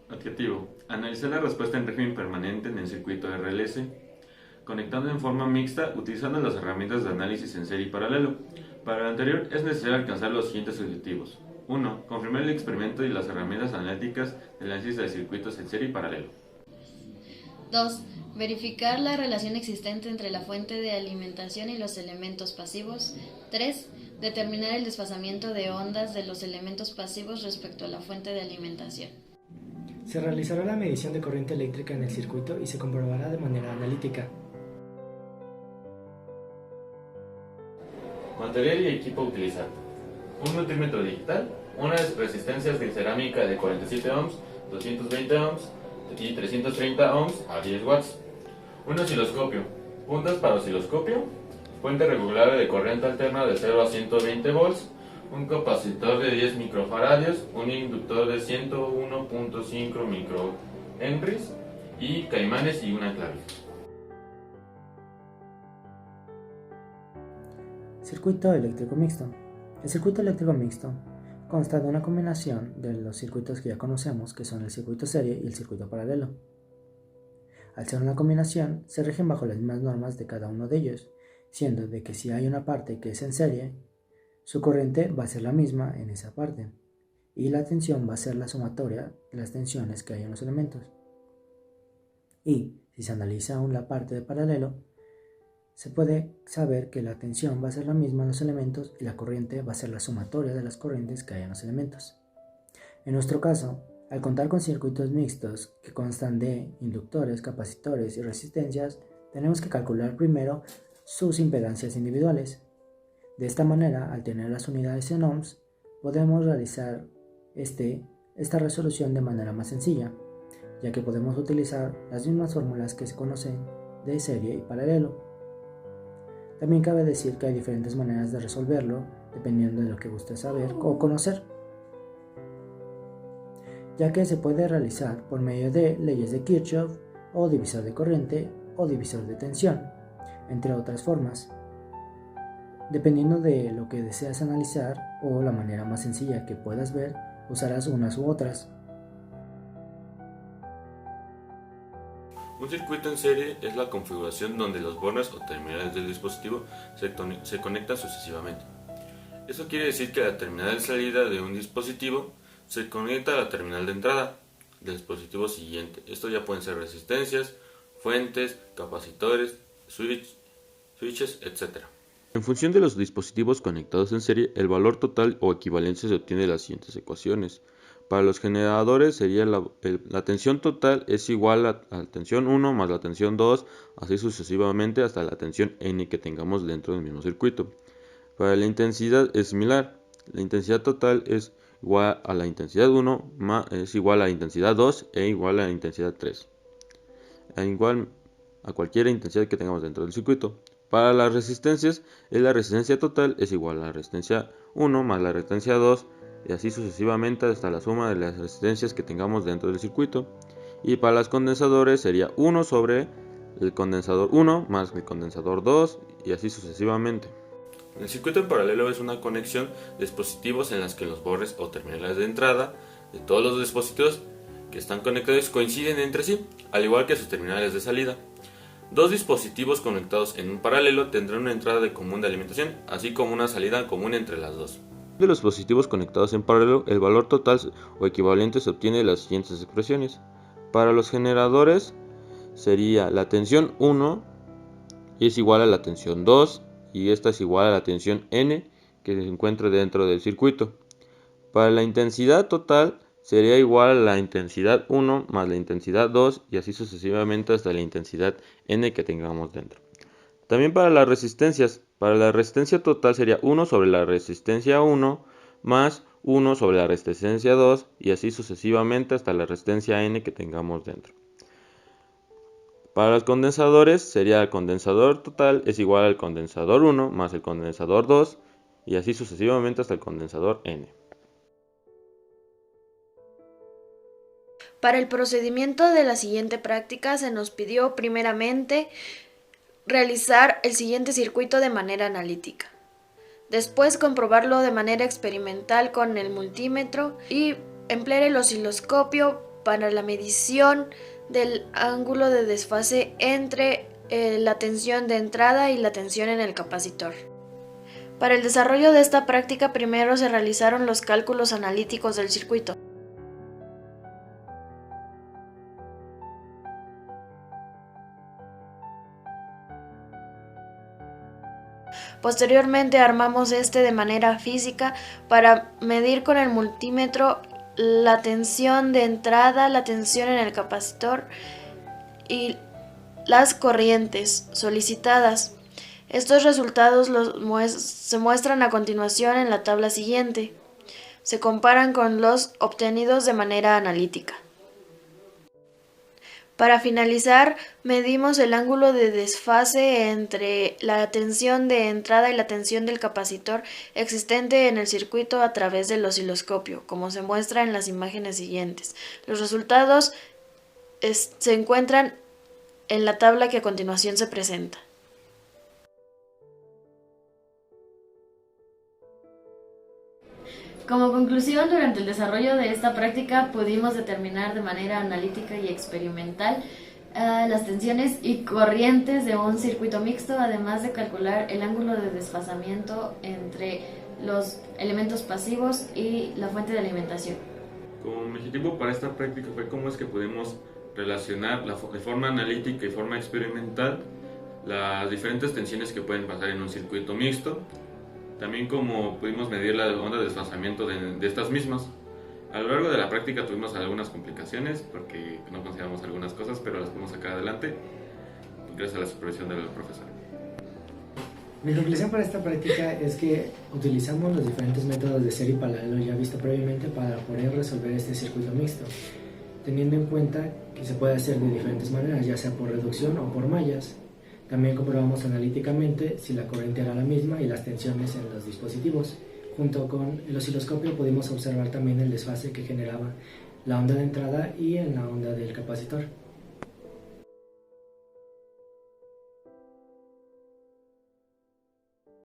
Adjetivo. Analizar la respuesta en régimen permanente en el circuito RLS, conectando en forma mixta utilizando las herramientas de análisis en serie y paralelo. Para lo anterior es necesario alcanzar los siguientes objetivos. 1. Confirmar el experimento y las herramientas analíticas del análisis de circuitos en serie y paralelo. 2. Verificar la relación existente entre la fuente de alimentación y los elementos pasivos. 3. Determinar el desfasamiento de ondas de los elementos pasivos respecto a la fuente de alimentación. Se realizará la medición de corriente eléctrica en el circuito y se comprobará de manera analítica. Material y equipo a utilizar. Un multímetro digital, unas resistencias de cerámica de 47 ohms, 220 ohms y 330 ohms a 10 watts. Un osciloscopio, puntas para osciloscopio, fuente regular de corriente alterna de 0 a 120 volts, un capacitor de 10 microfaradios, un inductor de 101.5 microhenries y caimanes y una clave. Circuito eléctrico mixto. El circuito eléctrico mixto consta de una combinación de los circuitos que ya conocemos, que son el circuito serie y el circuito paralelo. Al ser una combinación, se rigen bajo las mismas normas de cada uno de ellos, siendo de que si hay una parte que es en serie, su corriente va a ser la misma en esa parte, y la tensión va a ser la sumatoria de las tensiones que hay en los elementos. Y si se analiza aún la parte de paralelo, se puede saber que la tensión va a ser la misma en los elementos y la corriente va a ser la sumatoria de las corrientes que hay en los elementos. En nuestro caso, al contar con circuitos mixtos que constan de inductores, capacitores y resistencias, tenemos que calcular primero sus impedancias individuales. De esta manera, al tener las unidades en ohms, podemos realizar esta resolución de manera más sencilla, ya que podemos utilizar las mismas fórmulas que se conocen de serie y paralelo. También cabe decir que hay diferentes maneras de resolverlo, dependiendo de lo que guste saber o conocer, ya que se puede realizar por medio de leyes de Kirchhoff o divisor de corriente o divisor de tensión, entre otras formas. Dependiendo de lo que deseas analizar o la manera más sencilla que puedas ver, usarás unas u otras. Un circuito en serie es la configuración donde los bornes o terminales del dispositivo se conectan sucesivamente. Eso quiere decir que la terminal de salida de un dispositivo se conecta a la terminal de entrada del dispositivo siguiente. Esto ya pueden ser resistencias, fuentes, capacitores, switches, etc. En función de los dispositivos conectados en serie, el valor total o equivalencia se obtiene de las siguientes ecuaciones. Para los generadores sería la tensión total es igual a la tensión 1 más la tensión 2, así sucesivamente hasta la tensión n que tengamos dentro del mismo circuito. Para la intensidad es similar. La intensidad total es igual a la intensidad 1 es igual a la intensidad 2 e igual a la intensidad 3. Igual a cualquier intensidad que tengamos dentro del circuito. Para las resistencias, la resistencia total es igual a la resistencia 1 más la resistencia 2 y así sucesivamente hasta la suma de las resistencias que tengamos dentro del circuito. Y para los condensadores sería 1 sobre el condensador 1 más el condensador 2 y así sucesivamente. El circuito en paralelo es una conexión de dispositivos en las que los bornes o terminales de entrada de todos los dispositivos que están conectados coinciden entre sí, al igual que sus terminales de salida. Dos dispositivos conectados en un paralelo tendrán una entrada de común de alimentación, así como una salida común entre las dos. De los dispositivos conectados en paralelo, el valor total o equivalente se obtiene de las siguientes expresiones. Para los generadores sería la tensión 1 es igual a la tensión 2 y esta es igual a la tensión n que se encuentra dentro del circuito. Para la intensidad total sería igual a la intensidad 1 más la intensidad 2 y así sucesivamente hasta la intensidad n que tengamos dentro. También para las resistencias, para la resistencia total sería 1 sobre la resistencia 1 más 1 sobre la resistencia 2 y así sucesivamente hasta la resistencia n que tengamos dentro. Para los condensadores sería el condensador total es igual al condensador 1 más el condensador 2 y así sucesivamente hasta el condensador n. Para el procedimiento de la siguiente práctica se nos pidió primeramente realizar el siguiente circuito de manera analítica. Después comprobarlo de manera experimental con el multímetro y emplear el osciloscopio para la medición del ángulo de desfase entre la tensión de entrada y la tensión en el capacitor. Para el desarrollo de esta práctica, primero se realizaron los cálculos analíticos del circuito. Posteriormente armamos de manera física para medir con el multímetro la tensión de entrada, la tensión en el capacitor y las corrientes solicitadas. Estos resultados se muestran a continuación en la tabla siguiente. Se comparan con los obtenidos de manera analítica. Para finalizar, medimos el ángulo de desfase entre la tensión de entrada y la tensión del capacitor existente en el circuito a través del osciloscopio, como se muestra en las imágenes siguientes. Los resultados se encuentran en la tabla que a continuación se presenta. Como conclusión, durante el desarrollo de esta práctica pudimos determinar de manera analítica y experimental las tensiones y corrientes de un circuito mixto, además de calcular el ángulo de desfasamiento entre los elementos pasivos y la fuente de alimentación. Como objetivo para esta práctica fue cómo es que podemos relacionar de forma analítica y forma experimental las diferentes tensiones que pueden pasar en un circuito mixto. También como pudimos medir la onda de desfasamiento de estas mismas. A lo largo de la práctica tuvimos algunas complicaciones porque no consideramos algunas cosas, pero las pudimos sacar adelante gracias a la supervisión del profesor. Mi conclusión para esta práctica es que utilizamos los diferentes métodos de serie y paralelo ya visto previamente para poder resolver este circuito mixto, teniendo en cuenta que se puede hacer de diferentes maneras, ya sea por reducción o por mallas. También comprobamos analíticamente si la corriente era la misma y las tensiones en los dispositivos. Junto con el osciloscopio pudimos observar también el desfase que generaba la onda de entrada y en la onda del capacitor.